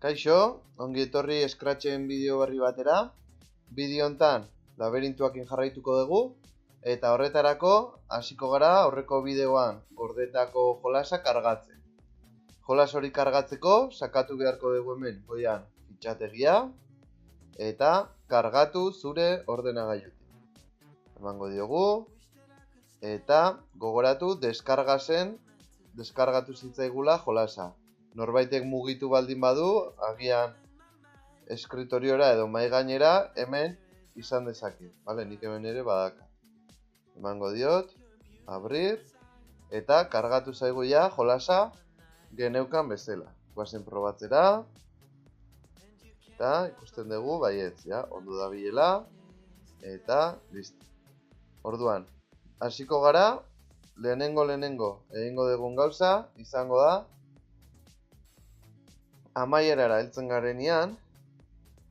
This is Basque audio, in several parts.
Kaixo, ongi etorri Scratchen bideo berri batera. Bideo hontan laberintuakin jarraituko dugu eta horretarako hasiko gara aurreko bideoan gordetako jolasa kargatzen. Jolas hori kargatzeko sakatu beharko dugu hemen goian fitxategia eta kargatu zure ordenagailutik. Emango diogu eta gogoratu deskargatu zitzaigula jolasa. Norbaitek mugitu baldin badu, agian eskritoriora edo mahai gainera hemen izan dezake. Vale, nik hemen ere badaka. Emango diot, abrir, eta kargatu zaigu ja jolasa geneukan bezala. Guazen probatzera, eta ikusten dugu, baietz, ja, ondo dabilela, eta listo. Orduan, hasiko gara, lehenengo egingo dugun gauza, izango da, amaierara heltzen garenean,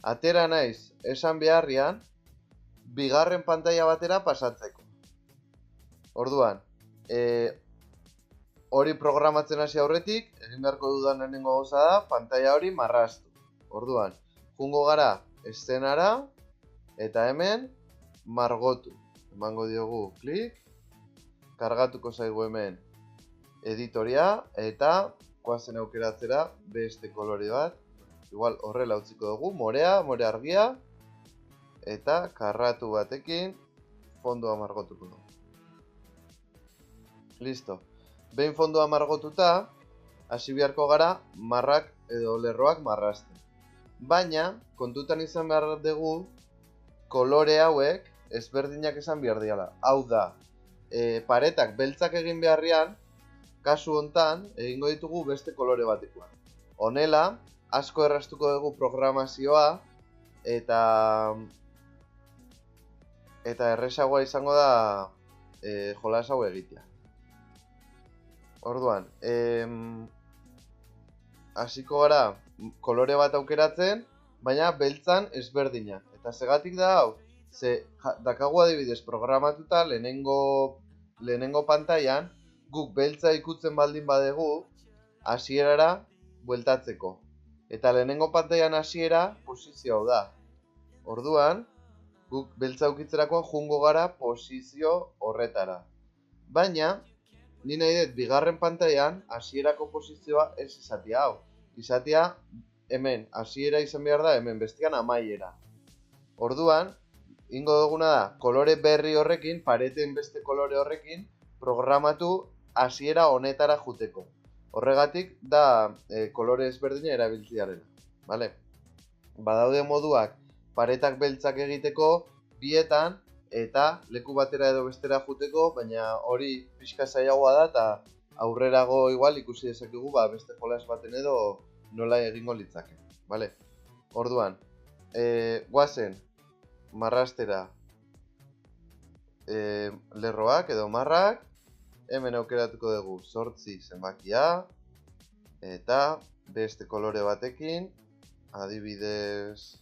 atera naiz esan beharrian, bigarren pantaila batera pasatzeko. Orduan, hori programatzen hasi aurretik, egin beharko dudan lehenengo gauza da, pantaila hori marraztu. Orduan, jungo gara eszenara, eta hemen margotu. Emango diogu klik, kargatuko zaigu hemen editoria, eta koazen aukeratzera beste kolore bat. Igual horrela utziko dugu, morea argia, eta karratu batekin fondoa margotuko dugu. Listo. Behin fondoa margotuta, hasi beharko gara marrak edo lerroak marrazten. Baina, kontutan izan behar dugu, kolore hauek ezberdinak esan behar diala. Hau da, paretak beltzak egin beharrean, kasu hontan, egingo ditugu beste kolore batekoa. Honela, asko erraztuko dugu programazioa, eta erresagoa izango da jolas hau egitea. Orduan, hasiko gara kolore bat aukeratzen, baina beltzan ezberdinak. Eta segatik da hau, dakagu adibidez programatuta lehenengo pantailan, guk beltza ikutzen baldin badegu, hasierara bueltatzeko. Eta lehenengo pantailan hasiera posizio hau da. Orduan, guk beltza ukitzerakoan jungo gara posizio horretara. Baina, ni nahi dut bigarren pantailan hasierako posizioa ez izatea hau. Izatea hemen, hasiera izan behar da hemen, bestean amaiera. Orduan, ingo duguna da, kolore berri horrekin, pareten beste kolore horrekin, programatu hasiera honetara juteko. Horregatik da kolore ezberdina erabiltzearena. Vale? Badaude moduak paretak beltzak egiteko bietan eta leku batera edo bestera juteko, baina hori pixka zailagoa da eta aurrerago igual ikusi dezakegu beste jolas baten edo nola egingo litzake. Vale? Orduan, guazen marrastera lerroak edo marrak, hemen aukeratuko dugu 8 zenbakia, eta beste kolore batekin, adibidez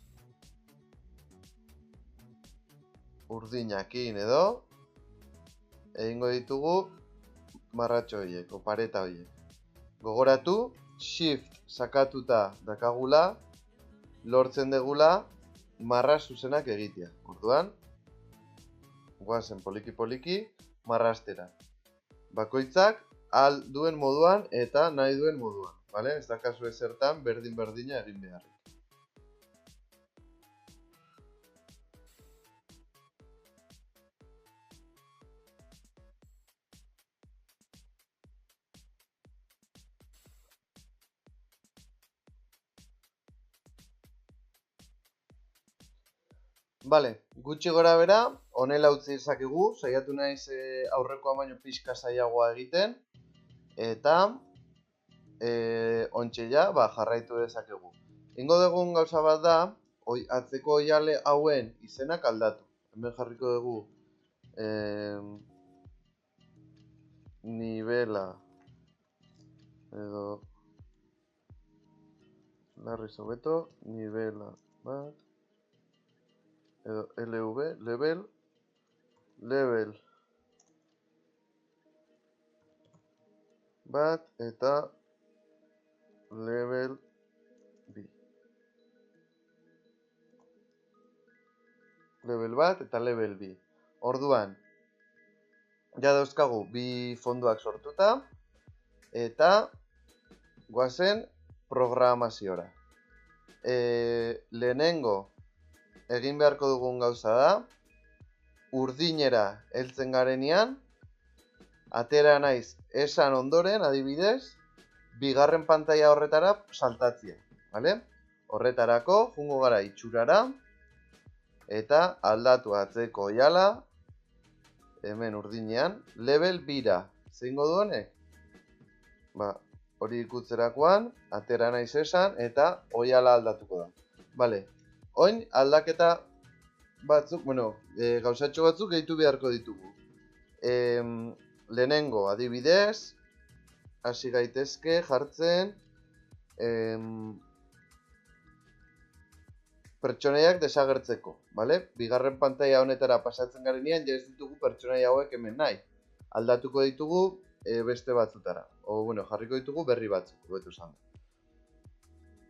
urdinakin edo, egingo ditugu marratxo horiek, pareta horiek. Gogoratu, shift sakatuta dakagula, lortzen degula marra zuzenak egitea. Orduan, guazen poliki marrastera. Bakoitzak ahal duen moduan eta nahi duen moduan. Vale? Ez da kasu ezertan berdina egin behar. Vale, gutxi gora bera, honela utzi dezakegu, saiatu naiz aurrekoa baino pixka zailagoa egiten, eta ontxe ja, jarraitu dezakegu. Ingo dugun gauza bat da, atzeko oiale hauen izenak aldatu. Hemen jarriko dugu nivela edo larri sobeto, nivela bat, edo LV, level bat eta level B. level bat eta level bi. Orduan, ja dauzkagu bi fondoak sortuta, eta goazen programaziora. Lehenengo egin beharko dugun gauza da, urdinera heltzen garenean, atera naiz esan ondoren, adibidez, bigarren pantaila horretara saltatzea. Vale? Horretarako, jungo gara itxurara, eta aldatu atzeko oiala, hemen urdinean, level bira. Zeingo du honek? Hori ikutzerakoan, atera naiz esan, eta oiala aldatuko da. Vale. Oin, aldaketa batzuk, gauzatxo batzuk gehitu beharko ditugu. Lehenengo, adibidez, hasi gaitezke jartzen pertsonaiak desagertzeko, vale? Bigarren pantaila honetara pasatzen garenean, ja ez ditugu pertsonaia hauek hemen nahi. Aldatuko ditugu beste batzutara. Jarriko ditugu berri batzuk, hobeto esan.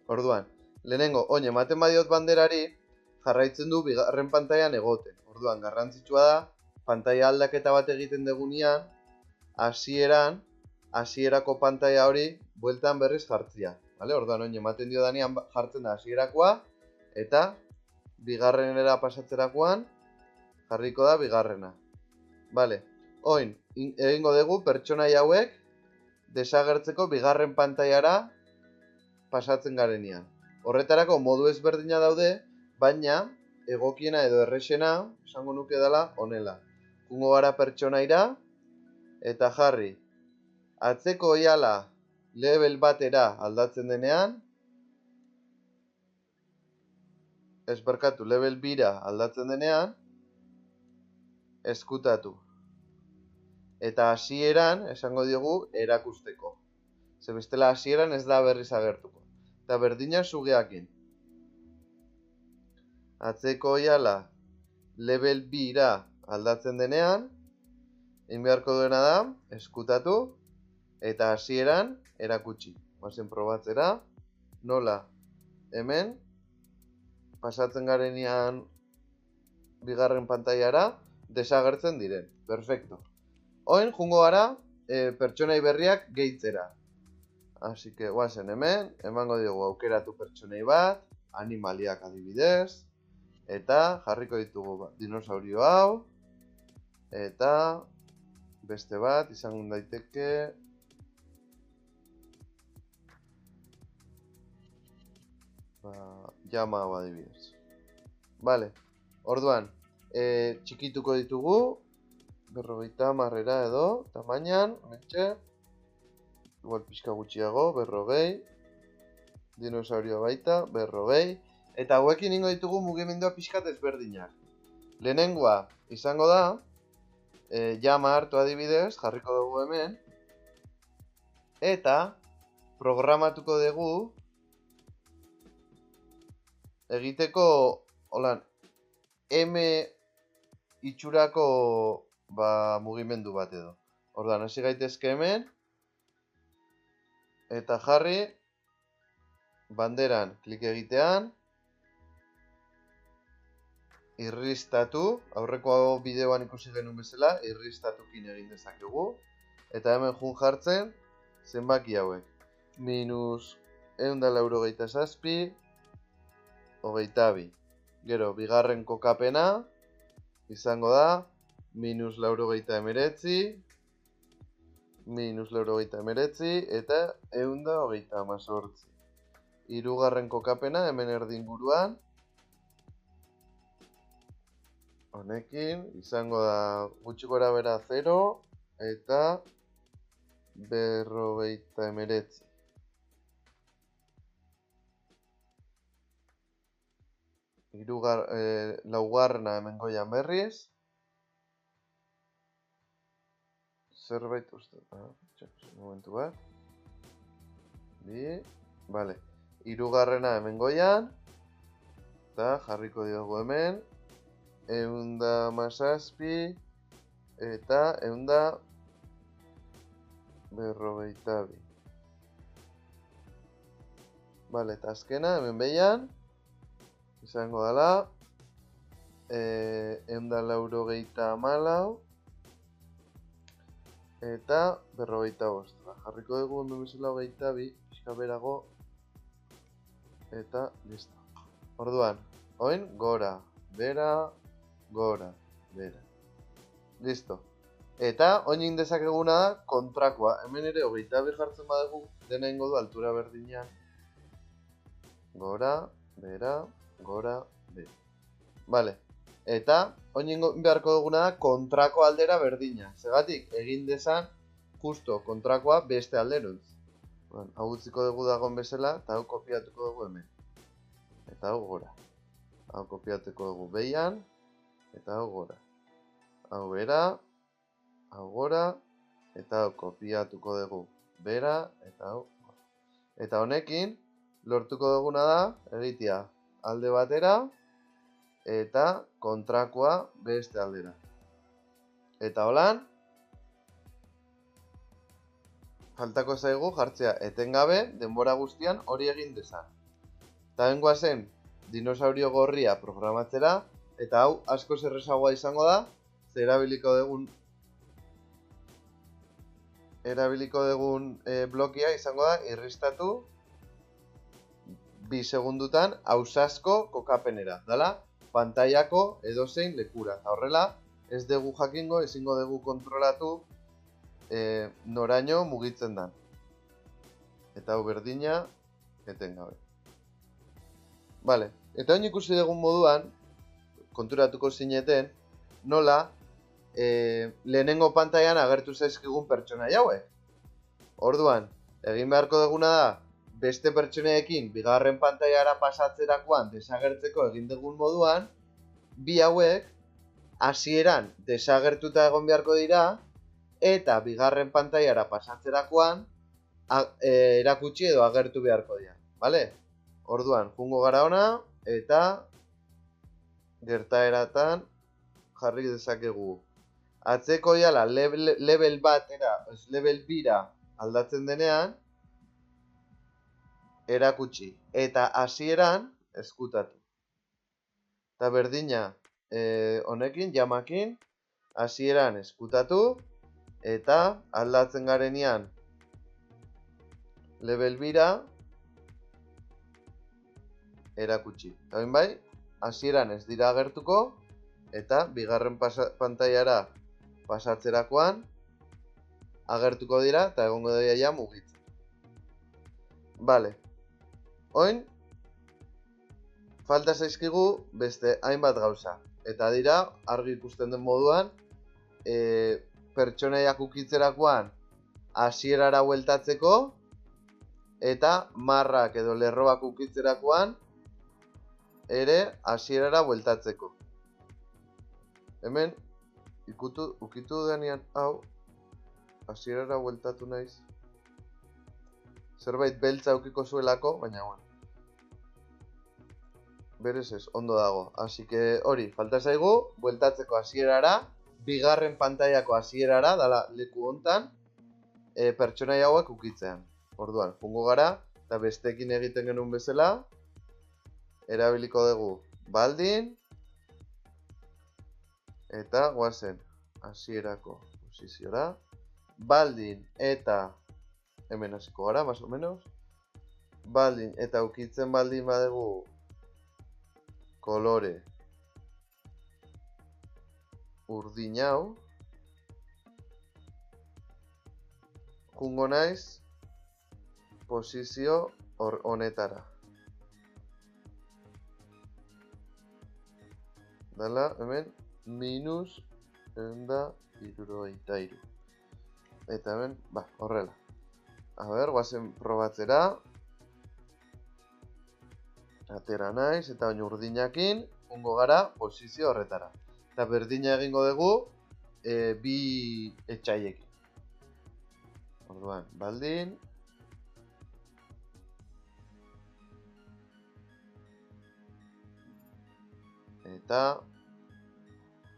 Orduan, lehenengo, oin ematen badiot banderari, jarraitzen du bigarren pantailan egoten. Orduan, garrantzitsua da, pantaila aldaketa bat egiten degunean, hasierako pantaila hori bueltan berriz jartzia. Vale? Orduan, oin ematen dio danean jartzen da hasierakoa, eta bigarrenera pasatzerakoan jarriko da bigarrena. Vale. Oin, egingo dugu pertsonaia hauek desagertzeko bigarren pantailara pasatzen garenean. Horretarako modu ezberdina daude, baina egokiena edo errexena esango nuke dela honela. Jungo gara pertsonaira eta jarri atzeko oiala level batera aldatzen denean, level bira aldatzen denean, eskutatu. Eta hasieran esango diogu erakusteko. Ze bestela hasieran ez da berriz agertuko. Eta berdina sugeakin. Atzeko oiala level bira aldatzen denean, egin beharko duena da, eskutatu, eta hasieran erakutsi. Bazen probatzera, nola hemen, pasatzen garenean bigarren pantailara, desagertzen diren. Perfecto. Oin, jungo gara, pertsonai berriak gehitzera. Así que, guazen hemen, emango diogu aukeratu pertsonai bat, animaliak adibidez, eta jarriko ditugu dinosaurio hau, eta beste bat, izango daiteke, llama hau adibidez. Vale, orduan, txikituko ditugu, 50 marrera edo, tamainan, mentxe, igual pixka gutxiago, 40, dinosaurio baita, 40, eta hauekin ingo ditugu mugimendua pixkat ezberdinak. Lehenengoa izango da, llama hartu adibidez, jarriko dugu hemen, eta programatuko dugu egiteko, holan, M itxurako mugimendu bat edo. Ordan, hasi gaitezke hemen, eta jarri, banderan klik egitean, irristatu, aurreko bideoan ikusi genuen bezala, irristatukin egin dezakegu, eta hemen jun jartzen, zenbaki hauek. -187, 22. Gero, bigarren kokapena, izango da, -99, -99, eta 128. Hirugarren kokapena, hemen erdinguruan, honekin, izango da gutxi gora bera 0, eta 59. Laugarrena hemen goian berriz. Zerbait uste. Momentu bat. Vale. Hirugarrena hemen goian. Eta jarriko diogu hemen. 117 eta 152. Vale, eta azkena hemen behian. Izango dela €194 eta 45. Jarriko dugu hemen bezala 22, pixka berago, eta listo. Orduan, oin gora, bera, gora, bera. Listo. Eta oin dezakeguna da kontrakoa. Hemen ere 22 jartzen badugu, dena ingo du altura berdinean. Gora, bera, gora, bera. Vale. Eta oin beharko duguna da kontrako aldera berdina. Zegatik, egin dezan justo kontrakoa beste alderuntz. Hau utziko dugu dagoen bezala, eta hau kopiatuko dugu hemen. Eta hau gora. Hau kopiatuko dugu behian, eta hau gora. Hau bera, hau gora, eta hau kopiatuko dugu bera, eta hau gora. Eta honekin, lortuko duguna da, egitea alde batera, eta kontrakoa beste aldera. Eta holan, faltako zaigu jartzea etengabe denbora guztian hori egin dezan. Eta bengoa zen dinosaurio gorria programatzera, eta hau asko errazagoa izango da, ze erabiliko dugun blokia izango da irristatu 2 segundutan ausazko kokapenera. Dala, pantailako edozein lekura. Eta horrela, ez dugu jakingo, ezingo dugu kontrolatu noraino mugitzen dan. Eta hau berdina, etengabe. Vale, eta oin ikusi dugun moduan, konturatuko zineten, nola lehenengo pantailan agertu zaizkigun pertsonaia hauek. Orduan, egin beharko duguna da, beste pertsonaiekin bigarren pantailara pasatzerakoan desagertzeko egin dugun moduan, bi hauek hasieran desagertuta egon beharko dira, eta bigarren pantailara pasatzerakoan erakutsi edo agertu beharko dira. Vale? Orduan, jungo gara ona, eta gertaeratan jarri dezakegu. Atzeko jala level batera, level bira aldatzen denean, erakutsi. Eta hasieran ezkutatu. Eta berdina honekin, jamakin, hasieran ezkutatu, eta aldatzen garenean level bira erakutsi. Eta bai, hasieran ez dira agertuko, eta bigarren pantailara pasatzerakoan agertuko dira, eta egongo dira ja mugitzen. Vale. Oin, falta zaizkigu beste hainbat gauza. Eta dira, argi ikusten den moduan, pertsonaiak ukitzerakoan hasierara bueltatzeko, eta marrak edo lerroak ukitzerakoan ere hasierara bueltatzeko. Hemen, ukitu denean hau, hasierara bueltatu naiz. Zerbait beltza ukiko zuelako, baina bueno. Berez ez, ondo dago. Así que hori, falta zaigu, bueltatzeko hasierara, bigarren pantailako hasierara, dala leku hontan, pertsonaia hauek ukitzean. Orduan, jungo gara, eta bestekin egiten genuen bezala, erabiliko dugu baldin, eta guazen hasierako posiziora, baldin eta hemen hasiko gara, más o menos, baldin eta ukitzen baldin badugu kolore urdin hau, jungo naiz posizio honetara. Dala, hemen, minus eunda irurogeitairu. Eta hemen, horrela. A ber, guazen probatzera. Atera naiz, eta oin urdinakin, jungo gara posizio horretara. Eta berdina egingo dugu, bi etxaiekin. Orduan, baldin. Eta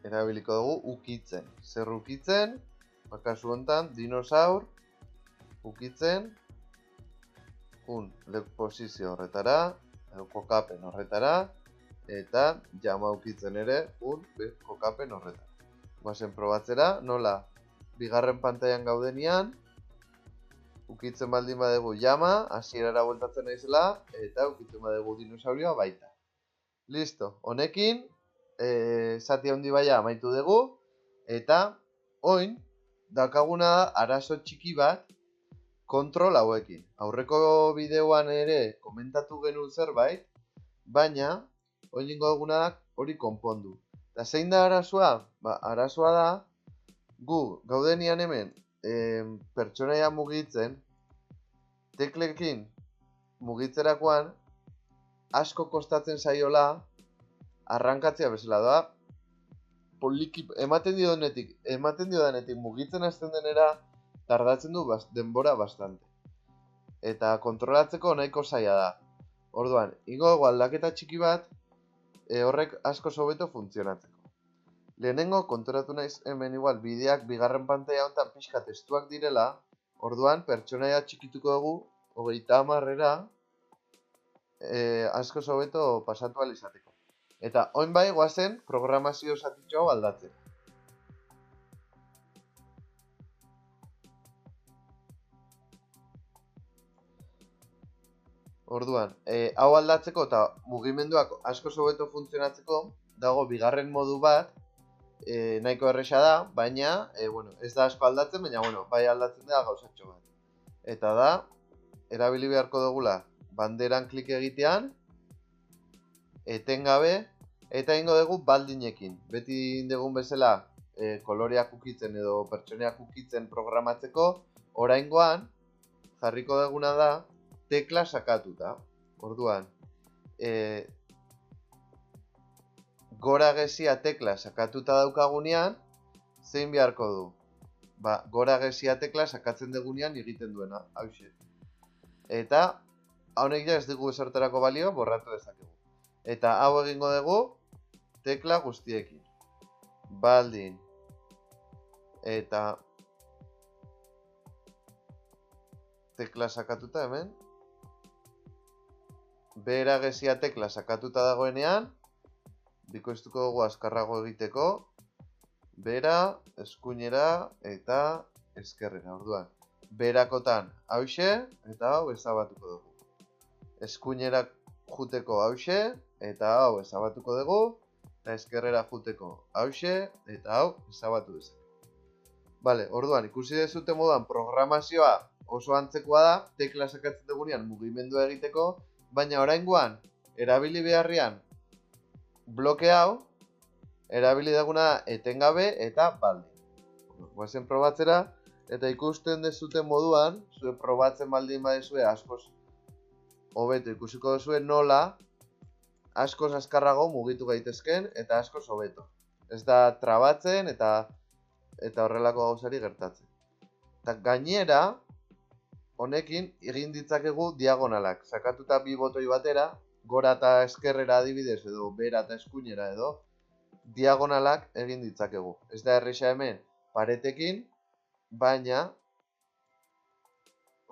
erabiliko dugu ukitzen. Zer ukitzen? Kasu honetan, dinosaur ukitzen posizio horretara, kokapen horretara, eta jama ukitzen ere kokapen horretan. Goazen probatzera, nola bigarren pantailan gaudenian, ukitzen baldin badegu jama, hasierara bueltatzen naizela, eta ukitzen badegu dinosaurioa baita. Listo, honekin, zati handi baia amaitu dugu, eta oin, daukaguna da arazo txiki bat kontrol hauekin. Aurreko bideoan ere komentatu genuen zerbait, baina oin ingo duguna da hori konpondu. Eta zein da arazoa? Arazoa da, gu gaudenian hemen pertsonaia mugitzen, teklekin mugitzerakoan asko kostatzen zaiola arrankatzea bezala da. Ematen diodanetik mugitzen hasten denera tardatzen du denbora bastante. Eta kontrolatzeko nahiko zaila da. Orduan, ingo dugu aldaketa txiki bat, horrek asko hobeto funtzionatzeko. Lehenengo konturatu naiz hemen igual bideak bigarren pantaila honetan pixka testuak direla, orduan pertsonaia txikituko dugu 30-era asko hobeto pasatu ahal izateko. Eta oin bai goazen programazio zatitxo hau aldatzen. Orduan, hau aldatzeko eta mugimenduak asko hobeto funtzionatzeko dago bigarren modu bat, nahiko erresa da, baina ez da asko aldatzen, baina bai aldatzen da gauzatxo bat. Eta da, erabili beharko dugula banderan klik egitean, etengabe, eta ingo dugu baldinekin. Beti indegun bezala koloreak ukitzen edo pertsoneak ukitzen programatzeko, oraingoan jarriko duguna da tekla sakatuta. Orduan, gora gezia tekla sakatuta daukagunean, zein beharko du? Gora gezia tekla sakatzen dugunean egiten duena, hauxe. Eta, honek ja ez dugu esertarako balio, borratu dezakegu. Eta hau egingo dugu tekla guztiekin. Baldin. Eta tekla sakatuta hemen. Behera gezia tekla sakatuta dagoenean, bikoiztuko dugu azkarrago egiteko, bera, eskuinera eta eskerrera. Orduan, berakotan hauxe eta hau ezabatuko dugu. Eskuinera juteko hauxe eta hau ezabatuko dugu, eta eskerrera juteko hauxe eta hau ezabatu dezake. Bale, orduan, ikusi dezute moduan programazioa oso antzekoa da, tekla sakatzen dugunean mugimendua egiteko, baina oraingoan, erabili beharrian bloke hau, erabili duguna etengabe eta baldi. Goazen probatzera, eta ikusten dezuten moduan, zue probatzen baldin badezue askoz hobeto ikusiko duzue nola askoz azkarrago mugitu gaitezken eta askoz hobeto. Ez da trabatzen eta horrelako gauzari gertatzen. Eta gainera, honekin egin ditzakegu diagonalak. Sakatuta bi botoi batera, gora eta eskerrera adibidez edo bera eta eskuinera edo, diagonalak egin ditzakegu. Ez da erresa hemen paretekin, baina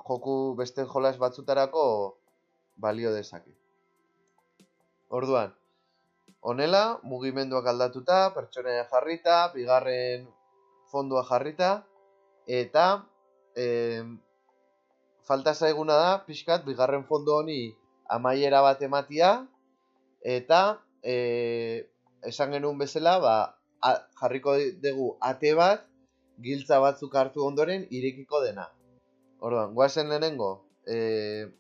joku beste jolas batzutarako balio dezake. Orduan, honela, mugimenduak aldatuta, pertsonaia jarrita, bigarren fondua jarrita, eta falta zaiguna da, pixkat, bigarren fondo honi amaiera bat ematia, eta esan genuen bezala, jarriko dugu ate bat, giltza batzuk hartu ondoren irekiko dena. Orduan, goazen lehenengo,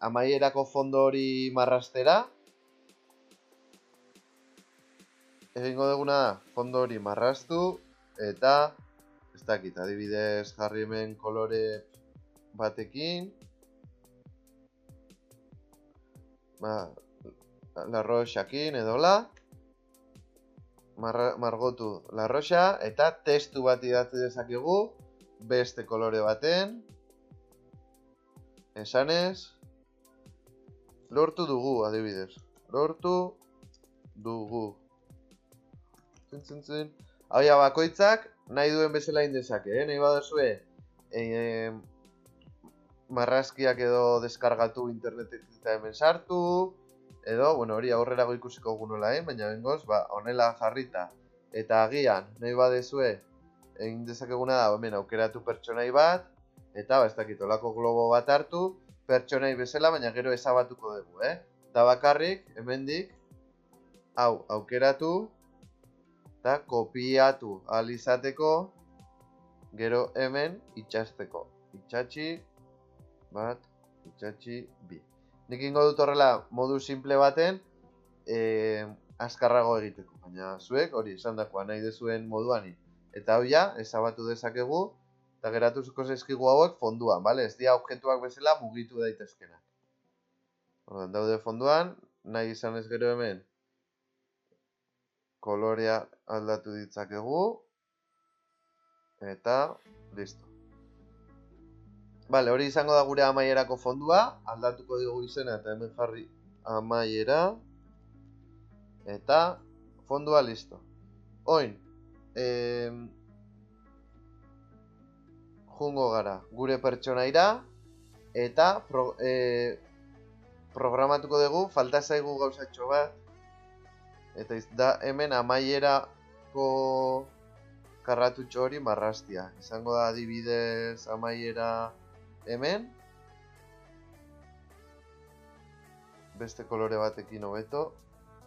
amaierako fondo hori marrastera, egingo duguna da, fondo hori marrastu, eta, ez dakit, adibidez jarri hemen kolore batekin, larroxakin edola, margotu larroxa, eta testu bat idatzi dezakegu, beste kolore baten, esanez, lortu dugu, adibidez, lortu dugu. Hau ja, bakoitzak nahi duen bezala indezake, nahi baduzue marrazkiak edo deskargatu internetek eta hemen sartu, Edo, bueno, hori aurrerago ikusiko gunola, baina bengoz, honela jarrita. Eta agian, nahi badezue, egin dezakeguna da, hemen aukeratu pertsonai bat, eta, ez dakit, olako globo bat hartu, pertsonai bezala, baina gero ezabatuko dugu, Da bakarrik, hemendik, hau, aukeratu, eta kopiatu ahal izateko, gero hemen itxasteko. Itxatxi, bat, itxatxi, bi. Nik ingo dut horrela modu simple baten azkarrago egiteko. Baina zuek hori esan dakoa nahi dezuen moduan. Eta hau ja, ezabatu dezakegu, eta geratuko zaizkigu hauek fonduan, bale? Ez dira objektuak bezala mugitu daitezkenak. Orduan, daude fonduan, nahi izan ez gero hemen, kolorea aldatu ditzakegu, eta listo. Bale, hori izango da gure amaierako fondua, aldatuko dugu izena eta hemen jarri amaiera, eta fondua listo. Oin, jungo gara gure pertsonaira, eta programatuko dugu, falta zaigu gauzatxo bat, eta da hemen amaierako karratutxo hori marrastia. Izango da adibidez amaiera hemen, beste kolore batekin hobeto,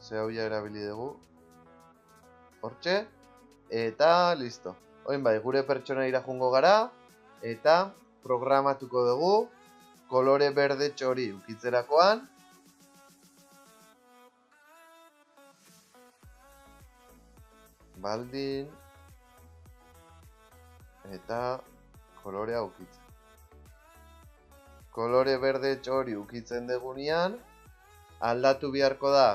ze hau ja erabili dugu, hortxe, eta listo. Oin bai, gure pertsonaira jungo gara, eta programatuko dugu, kolore berde txori ukitzerakoan, baldin, eta kolorea ukitzen. Kolore berde txori ukitzen degunean, aldatu beharko da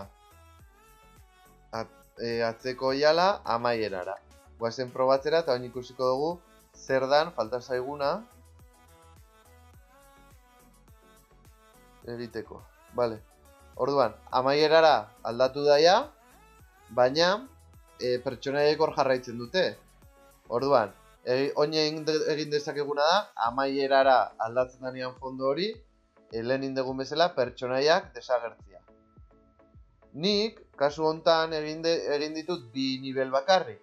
atzeko oiala amaierara. Guazen probatzera eta bain ikusiko dugu zer dan falta zaiguna egiteko. Vale. Orduan, amaierara aldatu daia, baina pertsonaiek hor jarraitzen dute. Orduan, oin egin dezakeguna da, amaierara aldatzen danean fondo hori, lehen indegun bezala pertsonaiak desagertzia. Nik, kasu hontan egin ditut bi nivel bakarrik.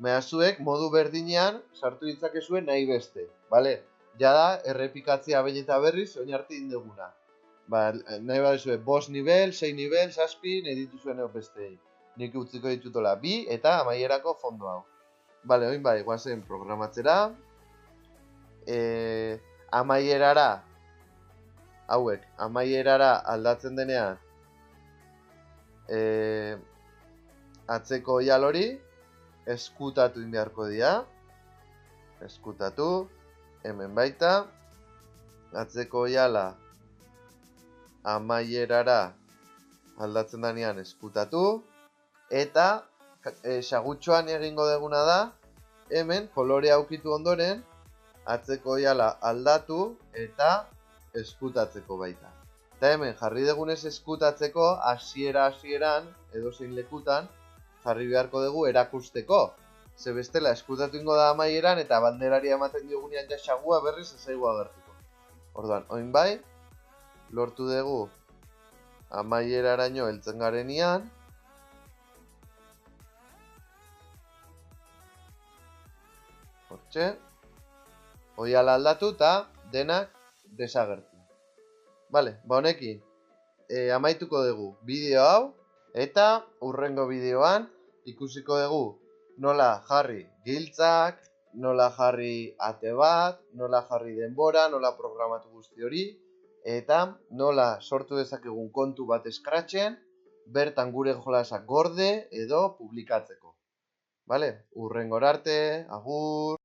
Mehazuek modu berdinean sartu ditzakezue nahi beste. Bale? Jada, errepikatzea behin eta berriz, oin arte indeguna. Nahi badezue, 5 nivel, 6 nivel, 7, nahi dituzuen bestei. Nik utziko ditutola bi eta amaierako fondo hau. Bale, oin bai, guazen programatzera. Amaierara, hauek, amaierara aldatzen denean atzeko oial hori eskutatu inbeharko dira. Eskutatu, hemen baita. Atzeko oiala amaierara aldatzen denean eskutatu. Eta sagutxoan egingo deguna da, hemen kolorea aukitu ondoren, atzeko oiala aldatu eta eskutatzeko baita. Eta hemen jarri degunez eskutatzeko, hasieran, edozein lekutan, jarri beharko dugu erakusteko. Ze bestela eskutatu ingo da amaieran eta banderari ematen diogunean ja sagua berriz ezaigu agertuko. Orduan, oin bai, lortu dugu amaieraraino heltzen garenean, hortxe, oiala aldatu eta denak desagertu. Bale, honekin amaituko dugu bideo hau, eta hurrengo bideoan ikusiko dugu nola jarri giltzak, nola jarri ate bat, nola jarri denbora, nola programatu guzti hori, eta nola sortu dezakegun kontu bat Scratchen, bertan gure jolasak gorde edo publikatzeko. Bale, hurrengora arte, agur!